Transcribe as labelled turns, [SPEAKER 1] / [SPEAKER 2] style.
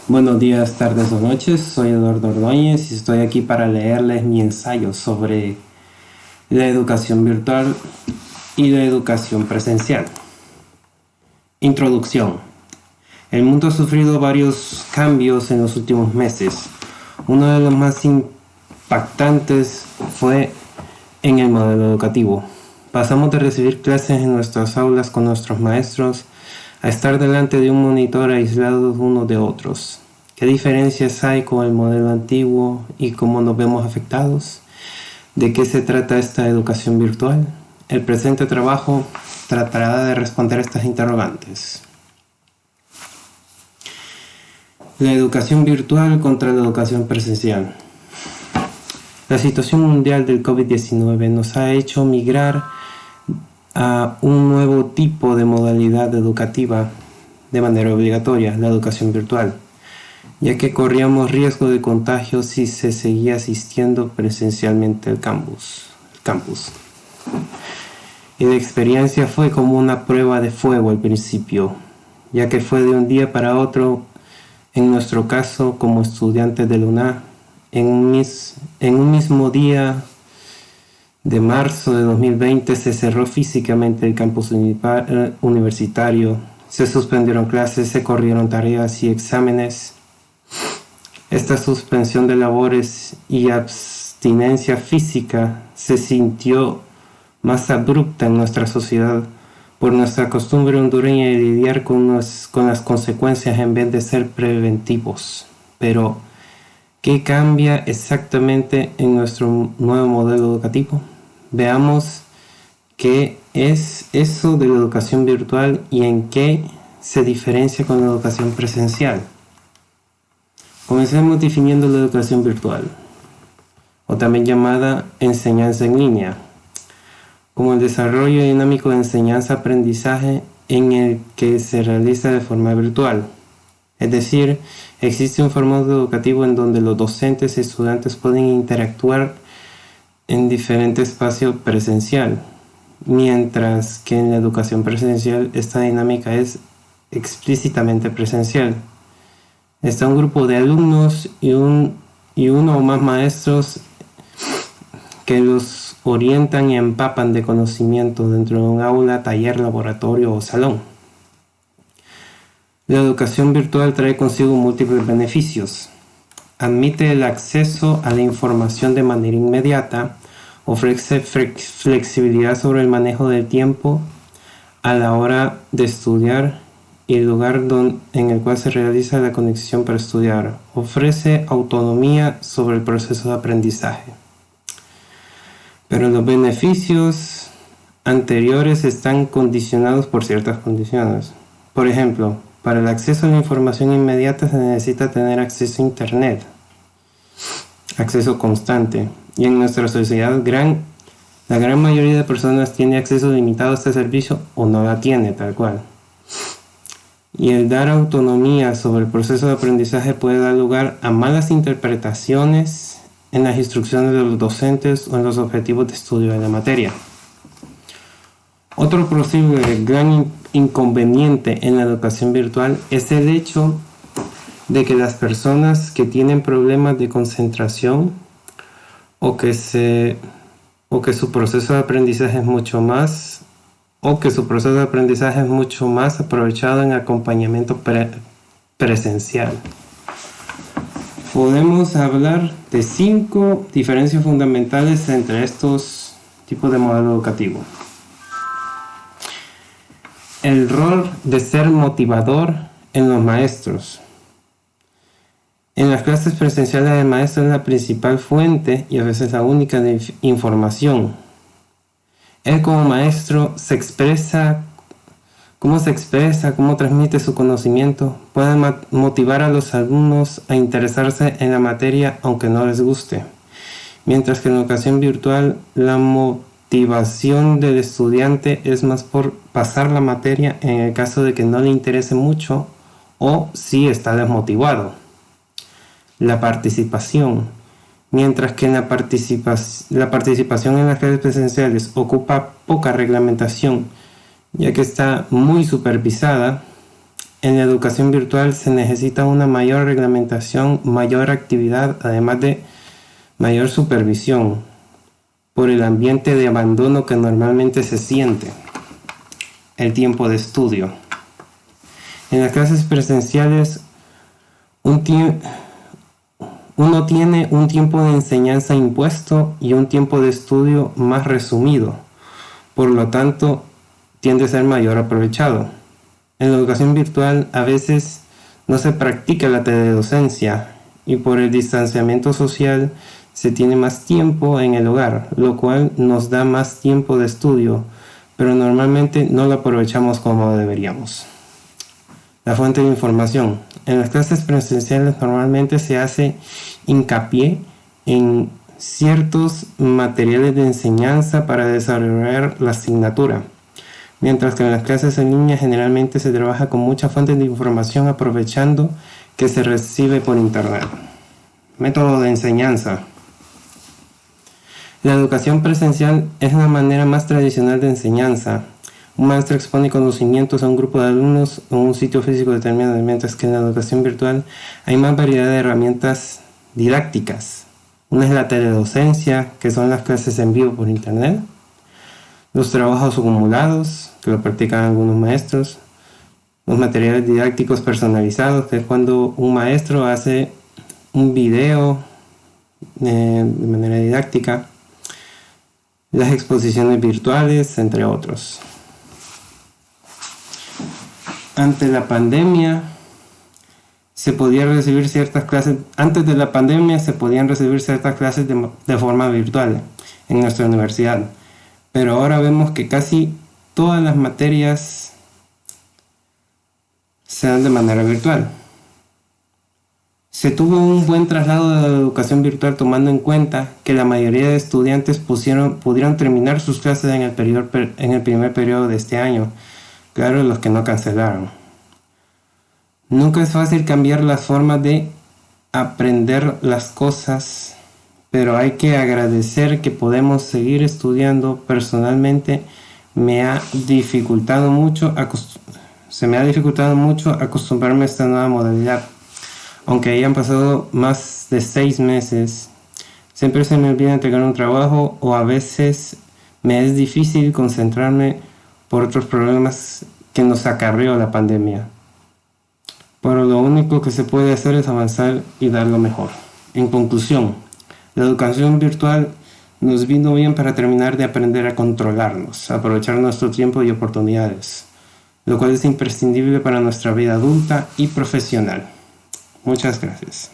[SPEAKER 1] Buenos días, tardes o noches, soy Eduardo Ordóñez y estoy aquí para leerles mi ensayo sobre la educación virtual y la educación presencial. Introducción. El mundo ha sufrido varios cambios en los últimos meses. Uno de los más impactantes fue en el modelo educativo. Pasamos de recibir clases en nuestras aulas con nuestros maestros a estar delante de un monitor aislados unos de otros. ¿Qué diferencias hay con el modelo antiguo y cómo nos vemos afectados? ¿De qué se trata esta educación virtual? El presente trabajo tratará de responder estas interrogantes. La educación virtual contra la educación presencial. La situación mundial del COVID-19 nos ha hecho migrar a un nuevo tipo de modalidad educativa de manera obligatoria, la educación virtual, ya que corríamos riesgo de contagio si se seguía asistiendo presencialmente al campus. Y la experiencia fue como una prueba de fuego al principio, ya que fue de un día para otro, en nuestro caso como estudiantes de la UNA, en un mismo día de marzo de 2020 se cerró físicamente el campus universitario, se suspendieron clases, se corrieron tareas y exámenes. Esta suspensión de labores y abstinencia física se sintió más abrupta en nuestra sociedad por nuestra costumbre hondureña de lidiar con las consecuencias en vez de ser preventivos. Pero, ¿qué cambia exactamente en nuestro nuevo modelo educativo? Veamos qué es eso de la educación virtual y en qué se diferencia con la educación presencial. Comencemos definiendo la educación virtual, o también llamada enseñanza en línea, como el desarrollo dinámico de enseñanza-aprendizaje en el que se realiza de forma virtual. Es decir, existe un formato educativo en donde los docentes y estudiantes pueden interactuar en diferente espacio presencial, mientras que en la educación presencial esta dinámica es explícitamente presencial. Está un grupo de alumnos y uno o más maestros que los orientan y empapan de conocimiento dentro de un aula, taller, laboratorio o salón. La educación virtual trae consigo múltiples beneficios. Admite el acceso a la información de manera inmediata, ofrece flexibilidad sobre el manejo del tiempo a la hora de estudiar y el lugar en el cual se realiza la conexión para estudiar, ofrece autonomía sobre el proceso de aprendizaje. Pero los beneficios anteriores están condicionados por ciertas condiciones. Por ejemplo, para el acceso a la información inmediata se necesita tener acceso a Internet, acceso constante. Y en nuestra sociedad, la gran mayoría de personas tiene acceso limitado a este servicio o no la tiene tal cual. Y el dar autonomía sobre el proceso de aprendizaje puede dar lugar a malas interpretaciones en las instrucciones de los docentes o en los objetivos de estudio de la materia. Otro posible gran inconveniente en la educación virtual es el hecho de que las personas que tienen problemas de concentración o que su proceso de aprendizaje es mucho más aprovechado en acompañamiento presencial. Podemos hablar de 5 diferencias fundamentales entre estos tipos de modelo educativo. El rol de ser motivador en los maestros. En las clases presenciales el maestro es la principal fuente y a veces la única de información. Él como maestro cómo transmite su conocimiento, puede motivar a los alumnos a interesarse en la materia aunque no les guste. Mientras que en la educación virtual la motivación del estudiante es más por pasar la materia en el caso de que no le interese mucho o si está desmotivado. La participación. Mientras que la participación en las clases presenciales ocupa poca reglamentación, ya que está muy supervisada, En la educación virtual se necesita una mayor reglamentación, mayor actividad, además de mayor supervisión por el ambiente de abandono que normalmente se siente. El tiempo de estudio. En las clases presenciales, uno tiene un tiempo de enseñanza impuesto y un tiempo de estudio más resumido. Por lo tanto, tiende a ser mayor aprovechado. En la educación virtual a veces no se practica la teledocencia y por el distanciamiento social se tiene más tiempo en el hogar, lo cual nos da más tiempo de estudio, pero normalmente no lo aprovechamos como deberíamos. La fuente de información. En las clases presenciales normalmente se hace hincapié en ciertos materiales de enseñanza para desarrollar la asignatura, mientras que en las clases en línea generalmente se trabaja con muchas fuentes de información aprovechando que se recibe por internet. Método de enseñanza. La educación presencial es la manera más tradicional de enseñanza. Un maestro expone conocimientos a un grupo de alumnos en un sitio físico determinado, mientras que en la educación virtual hay más variedad de herramientas didácticas. Una es la teledocencia, que son las clases en vivo por internet, los trabajos acumulados, que lo practican algunos maestros, los materiales didácticos personalizados, que es cuando un maestro hace un video de manera didáctica, las exposiciones virtuales, entre otros. Ante la pandemia, se podía recibir ciertas clases, antes de la pandemia se podían recibir ciertas clases de forma virtual en nuestra universidad, pero ahora vemos que casi todas las materias se dan de manera virtual. Se tuvo un buen traslado de la educación virtual tomando en cuenta que la mayoría de estudiantes pudieron terminar sus clases en el primer periodo de este año. Claro, los que no cancelaron. Nunca es fácil cambiar las formas de aprender las cosas, pero hay que agradecer que podemos seguir estudiando. Personalmente se me ha dificultado mucho acostumbrarme a esta nueva modalidad. Aunque hayan pasado más de 6 meses, siempre se me olvida entregar un trabajo o a veces me es difícil concentrarme por otros problemas que nos acarreó la pandemia. Pero lo único que se puede hacer es avanzar y dar lo mejor. En conclusión, la educación virtual nos vino bien para terminar de aprender a controlarnos, a aprovechar nuestro tiempo y oportunidades, lo cual es imprescindible para nuestra vida adulta y profesional. Muchas gracias.